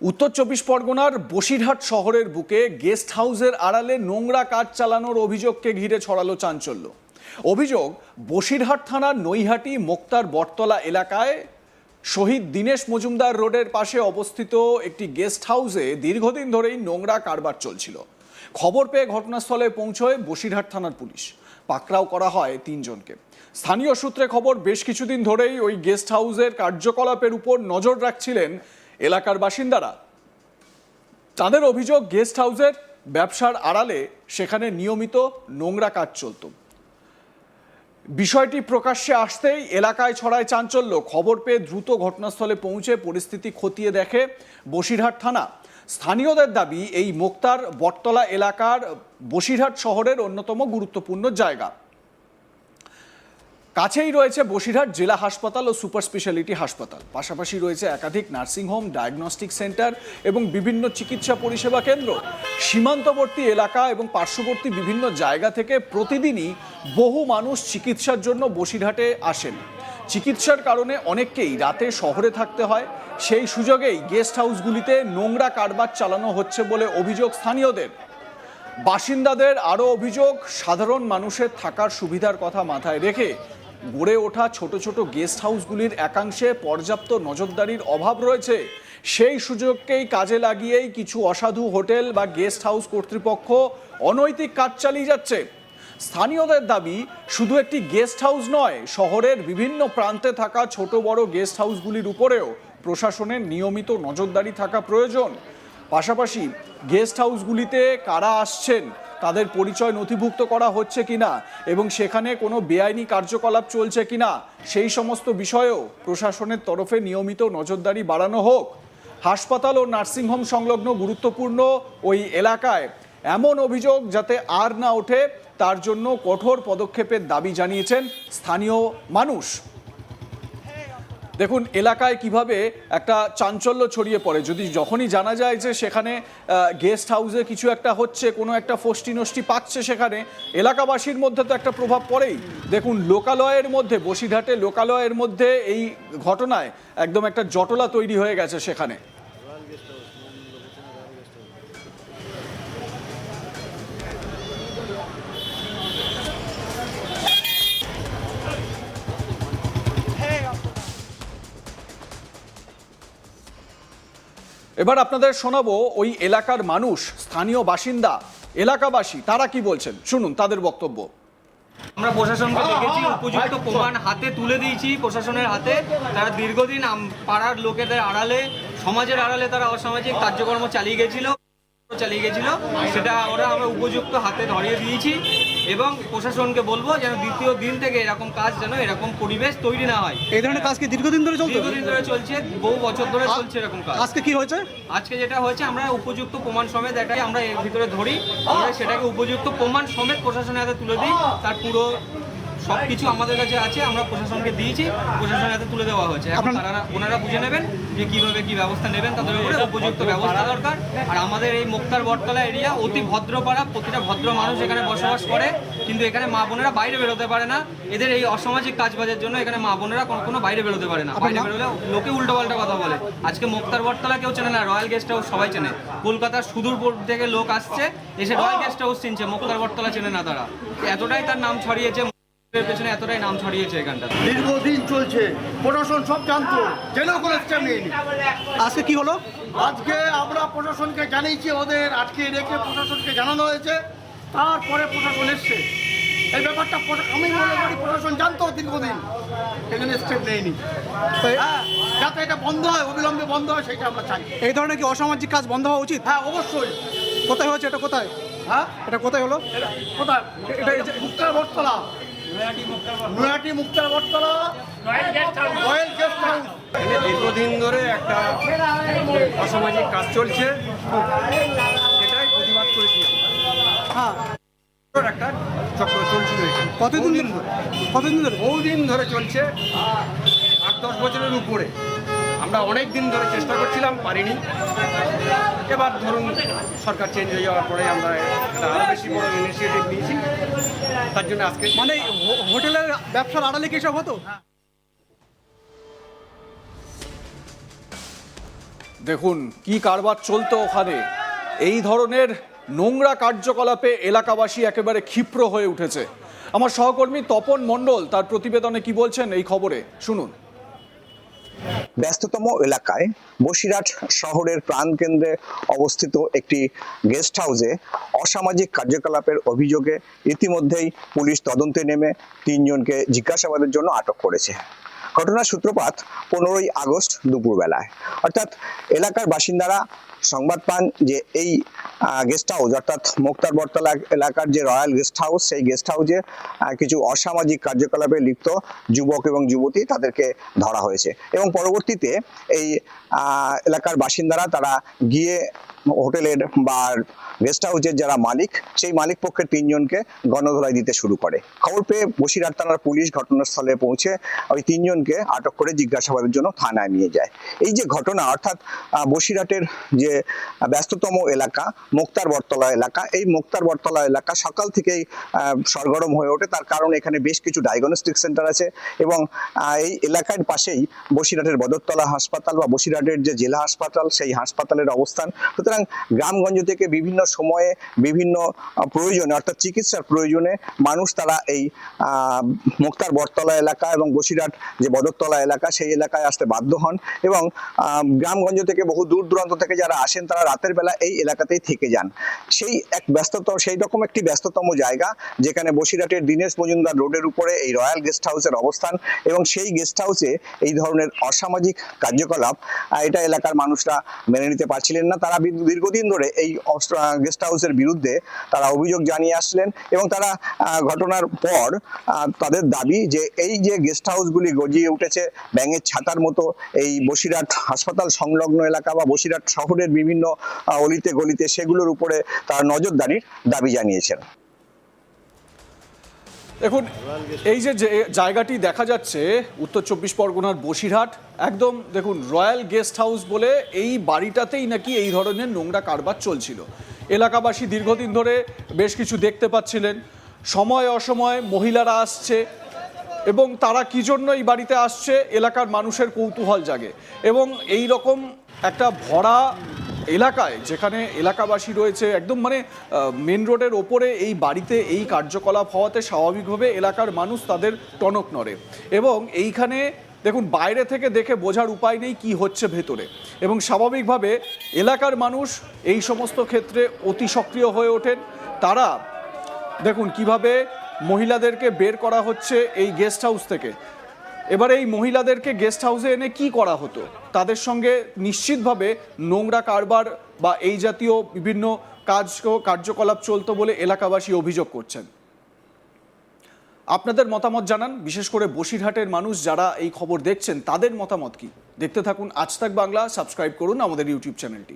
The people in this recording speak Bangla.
উত্তর চব্বিশ পরগনার বসিরহাট শহরের বুকে গেস্ট হাউসের আড়ালে নোংরা কাজ চালানোর অভিযোগকে ঘিরে ছড়ালো চাঞ্চল্য। অভিযোগ, বসিরহাট থানার নৈহাটি মোক্তার বটতলা এলাকায় শহীদ দীনেশ মজুমদার রোডের পাশে অবস্থিত একটি গেস্ট হাউসে দীর্ঘদিন ধরেই নোংরা কারবার চলছিল। খবর পেয়ে ঘটনাস্থলে পৌঁছয় বসিরহাট থানার পুলিশ। পাকড়াও করা হয় ৩ জনকে। স্থানীয় সূত্রে খবর, বেশ কিছুদিন ধরেই ওই গেস্ট হাউসের কার্যকলাপের উপর নজর রাখছিলেন এলাকার বাসিন্দারা। তাদের অভিযোগ, গেস্ট হাউসের ব্যবসার আড়ালে সেখানে নিয়মিত নোংরা কাজ চলত। বিষয়টি প্রকাশ্যে আসতেই এলাকায় ছড়ায় চাঞ্চল্য। খবর পেয়ে দ্রুত ঘটনাস্থলে পৌঁছে পরিস্থিতি খতিয়ে দেখে বসিরহাট থানা। স্থানীয়দের দাবি, এই মোক্তার বটতলা এলাকার বসিরহাট শহরের অন্যতম গুরুত্বপূর্ণ জায়গা। কাছেই রয়েছে বসিরহাট জেলা হাসপাতাল ও সুপার স্পেশালিটি হাসপাতাল, পাশাপাশি রয়েছে একাধিক নার্সিংহোম, ডায়াগনস্টিক সেন্টার এবং বিভিন্ন চিকিৎসা পরিষেবা কেন্দ্র। সীমান্তবর্তী এলাকা এবং পার্শ্ববর্তী বিভিন্ন জায়গা থেকে প্রতিদিনই বহু মানুষ চিকিৎসার জন্য বসিরহাটে আসেন। চিকিৎসার কারণে অনেককেই রাতে শহরে থাকতে হয়। সেই সুযোগেই গেস্ট হাউসগুলিতে নোংরা কারবার চালানো হচ্ছে বলে অভিযোগ স্থানীয়দের। বাসিন্দাদের আরও অভিযোগ, সাধারণ মানুষের থাকার সুবিধার কথা মাথায় রেখে গড়ে ওঠা ছোট ছোট গেস্ট হাউসগুলির একাংশে পর্যাপ্ত নজরদারির অভাব রয়েছে। সেই সুযোগকেই কাজে লাগিয়েই কিছু অসাধু হোটেল বা গেস্ট হাউস কর্তৃপক্ষ অনৈতিক কাজ চালিয়ে যাচ্ছে। স্থানীয়দের দাবি, শুধু একটি গেস্ট হাউস নয়, শহরের বিভিন্ন প্রান্তে থাকা ছোট বড় গেস্ট হাউসগুলির উপরেও প্রশাসনের নিয়মিত নজরদারি থাকা প্রয়োজন। পাশাপাশি গেস্ট হাউসগুলিতে কারা আসছেন, তাদের পরিচয় নথিভুক্ত করা হচ্ছে কিনা এবং সেখানে কোনো বেআইনি কার্যকলাপ চলছে কিনা, সেই সমস্ত বিষয়েও প্রশাসনের তরফে নিয়মিত নজরদারি বাড়ানো হোক। হাসপাতাল ও নার্সিংহোম সংলগ্ন গুরুত্বপূর্ণ ওই এলাকায় এমন অভিযোগ যাতে আর না ওঠে, তার জন্য কঠোর পদক্ষেপের দাবি জানিয়েছেন স্থানীয় মানুষ। দেখুন এলাকায় কিভাবে একটা চাঞ্চল্য ছড়িয়ে পড়ে যখনই জানা যায় যে সেখানে গেস্ট হাউসে কিছু একটা হচ্ছে, কোনো একটা ফষ্টি নষ্টি পাচ্ছে, সেখানে এলাকাবাসীর মধ্যে তো একটা প্রভাব পড়েই। দেখুন লোকালয়ের মধ্যে, বসিরহাটে লোকালয়ের মধ্যে এই ঘটনায় একদম একটা জটলা তৈরি হয়ে গেছে সেখানে। এবার আপনাদের শোনাবো ওই এলাকার মানুষ, স্থানীয় বাসিন্দা, এলাকাবাসী, তারা কি বলছেন, শুনুন তাদের বক্তব্য। আমরা প্রশাসনকে দেখেছি, উপযুক্ত প্রমাণ হাতে তুলে দিয়েছি প্রশাসনের হাতে। তারা দীর্ঘদিন পাড়ার লোকেদের আড়ালে, সমাজের আড়ালে তারা অসামাজিক কার্যক্রম চালিয়ে গেছিল, সেটা আমরা উপযুক্ত হাতে ধরিয়ে দিয়েছি এবং প্রশাসনকে বলবো যেন দ্বিতীয় দিন থেকে এরকম কাজ, যেন এরকম পরিবেশ তৈরি না হয়। এই ধরনের কাজ কি দীর্ঘদিন ধরে চলছে? দীর্ঘদিন ধরে চলছে, বহু বছর ধরে চলছে এরকম কাজ। আজকে কি হয়েছে? আজকে যেটা হয়েছে, আমরা উপযুক্ত প্রমাণ সমেত এটাই আমরা এর ভিতরে ধরি, আমরা সেটাকে উপযুক্ত প্রমাণ সমেত প্রশাসনের হাতে তুলে দিই। তার পুরো সব কিছু আমাদের কাছে আছে, আমরা প্রশাসনকে দিয়েছি, প্রশাসনের হাতে তুলে দেওয়া হয়েছে। এখন ওনারা বুঝে নেবেন যে কীভাবে কী ব্যবস্থা নেবেন, তাদের উপরে উপযুক্ত ব্যবস্থা দরকার। আর আমাদের এই মোক্তার বটতলা এরিয়া অতি ভদ্রপাড়া, প্রতিটা ভদ্র মানুষ এখানে বসবাস করে, কিন্তু এখানে মা বোনেরা বাইরে বেরোতে পারে না। এদের এই অসামাজিক কাজবাজের জন্য এখানে মা বোনেরা কোনো বাইরে বেরোতে পারে না। বাইরে বেরোলে লোকে উল্টোপাল্টা কথা বলে। আজকে মোক্তার বটতলা কেউ চেনে না, রয়্যাল গেস্ট হাউস সবাই চেনে। কলকাতার সুদূর থেকে লোক আসছে, এসে রয়্যাল গেস্ট হাউস চিনছে, মোক্তার বটতলা চেনে না তারা। এতটাই তার নাম ছড়িয়েছে, পেছনে এতটাই নাম ছড়িয়েছে এখানটা। দীর্ঘদিন চলছে, প্রশাসন সব জানতো, জেনেও কোনো স্টেপ নেয়নি। আজকে কি হলো? আজকে আমরা প্রশাসনকে জানিয়েছি, ওদের আটকে রেখে প্রশাসনকে জানানো হয়েছে, তারপরে প্রশাসন এসছে। এই ব্যাপারটা আমি মনে করি প্রশাসন জানতো দীর্ঘদিন, এখানে স্টেপ নেয়নি। হ্যাঁ, যাতে এটা বন্ধ হয়, অবিলম্বে বন্ধ হয়, সেটা আমরা চাই। এই ধরনের কি অসামাজিক কাজ বন্ধ হওয়া উচিত? হ্যাঁ, অবশ্যই। কোথায় হয়েছে এটা? কোথায়? হ্যাঁ, এটা কোথায় হলো? কোথায়? এটা মুক্তার বটতলা, নৈহাটি মুক্তার বটতলা, রয়্যাল গেস্ট হাউস। দীর্ঘদিন ধরে একটা অসামাজিক কাজ চলছে, এটাই প্রতিবাদ করেছি। হ্যাঁ, একটা চক্র চলছিল এখানে কতদিন ধরে? বহুদিন ধরে চলছে, 8-10 বছরের উপরে। আমরা অনেক দিন ধরে চেষ্টা করছিলাম, পারিনি। এবার ধরুন সরকার চেঞ্জ হয়ে যাওয়ার পরে আমরা একটা আরও বেশি বড় ইনিশিয়েটিভ নিয়েছি। তার জন্য আজকে মানে হোটেলের ব্যবসার আড়ালে কি সব হতো? দেখুন কি কারবার চলতো ওখানে। এই ধরনের নোংরা কার্যকলাপে এলাকাবাসী একেবারে ক্ষিপ্র হয়ে উঠেছে। আমার সহকর্মী তপন মণ্ডল তার প্রতিবেদনে কি বলছেন এই খবরে শুনুন। ব্যস্ততম এলাকায় বসিরহাট শহরের প্রাণকেন্দ্রে অবস্থিত একটি গেস্ট হাউসে অসামাজিক কার্যকলাপের অভিযোগে ইতিমধ্যেই পুলিশ তদন্তে নেমে 3 জনকে জিজ্ঞাসাবাদের জন্য আটক করেছে। ঘটনার সূত্রপাত 15ই আগস্ট দুপুরবেলায়, অর্থাৎ এলাকার বাসিন্দারা সংবাদ পান যে এই গেস্ট হাউস অর্থাৎ মুক্তার বটতলা এলাকার যে রয়্যাল গেস্ট হাউস, সেই গেস্ট হাউসে কিছু অসামাজিক কার্যকলাপে লিপ্ত যুবক এবং যুবতী তাদেরকে ধরা হয়েছে এবং পরবর্তীতে এই এলাকার বাসিন্দারা তারা গিয়ে হোটেলের বা গেস্ট হাউসের যারা মালিক, সেই মালিক পক্ষের 3 জনকে গণধোলাই দিতে শুরু করে। খবর পেয়ে বসিরহাট থানার পুলিশ ঘটনাস্থলে পৌঁছে ওই 3 জনকে আটক করে জিজ্ঞাসাবাদের জন্য থানায় নিয়ে যায়। এই যে ঘটনা, অর্থাৎ বসিরহাটের যে ব্যস্ততম এলাকা মুক্তার বটতলা এলাকা, এই মুক্তার বটতলা এলাকা সকাল থেকেই সরগরম হয়ে ওঠে। তার কারণ এখানে বেশ কিছু ডায়াগনস্টিক সেন্টার আছে এবং এই এলাকার পাশেই বসিরহাটের বদরতলা হাসপাতাল বা বসিরহাটের যে জেলা হাসপাতাল, সেই হাসপাতালের অবস্থান। সুতরাং গ্রামগঞ্জ থেকে বিভিন্ন সময়ে বিভিন্ন প্রয়োজনে অর্থাৎ চিকিৎসার প্রয়োজনে মানুষ তারা এই মুক্তার বটতলা এলাকা এবং বসিরহাট যে বদরতলা এলাকা, সেই এলাকায় আসতে বাধ্য হন এবং গ্রামগঞ্জ থেকে বহু দূর দূরান্ত থেকে যারা আসেন তারা রাতের বেলা এই এলাকাতেই থেকে যান। সেই রকম একটি ব্যস্ততম জায়গা যেখানে বসিরহাটের দীনেশ মজুমদার রোডের উপরে এই রয়্যাল গেস্ট হাউসের অবস্থান এবং সেই গেস্ট হাউসে এই ধরনের অসামাজিক কার্যকলাপ এটা এলাকার মানুষরা মেনে নিতে পারছিলেন না। তারা দীর্ঘদিন ধরে এই গেস্ট হাউসের বিরুদ্ধে তারা অভিযোগ জানিয়ে আসলেন এবং তারা ঘটনার পর তাদের দাবি যে এই যে গেস্ট হাউসগুলি গজিয়ে উঠেছে ব্যাঙের ছাতার মতো এই বসিরহাট হাসপাতাল সংলগ্ন এলাকা বা বসিরহাট শহরের বিভিন্ন অলিতে গলিতে, সেগুলোর উপরে তারা নজরদারির দাবি জানিয়েছেন। দেখুন এই যে জায়গাটি দেখা যাচ্ছে উত্তর 24 পরগনার বসিরহাট, একদম দেখুন রয়্যাল গেস্ট হাউস বলে এই বাড়িটাতেই নাকি এই ধরনের নোংরা কারবার চলছিল। এলাকাবাসী দীর্ঘদিন ধরে বেশ কিছু দেখতে পাচ্ছিলেন। সময় অসময় মহিলারা আসছে এবং তারা কি জন্য এই বাড়িতে আসছে এলাকার মানুষের কৌতূহল জাগে এবং এই রকম একটা ভরা এলাকায় যেখানে এলাকাবাসী রয়েছে একদম মানে মেন রোডের ওপরে এই বাড়িতে এই কার্যকলাপ হওয়াতে স্বাভাবিকভাবে এলাকার মানুষ তাদের টনক নড়ে এবং এইখানে দেখুন বাইরে থেকে দেখে বোঝার উপায় নেই কি হচ্ছে ভেতরে এবং স্বাভাবিকভাবে এলাকার মানুষ এই সমস্ত ক্ষেত্রে অতি সক্রিয় হয়ে ওঠেন। তারা দেখুন কিভাবে মহিলাদেরকে বের করা হচ্ছে এই গেস্ট হাউস থেকে। এবারে এই মহিলাদেরকে গেস্ট হাউসে এনে কি করা হতো, তাদের সঙ্গে নিশ্চিতভাবে নোংরা কারবার বা এই জাতীয় বিভিন্ন কার্যকলাপ চলতো বলে এলাকাবাসী অভিযোগ করছেন। আপনাদের মতামত জানান, বিশেষ করে বসিরহাটের মানুষ যারা এই খবর দেখছেন তাদের মতামত কি। দেখতে থাকুন আজ তাক বাংলা, সাবস্ক্রাইব করুন আমাদের ইউটিউব চ্যানেলটি।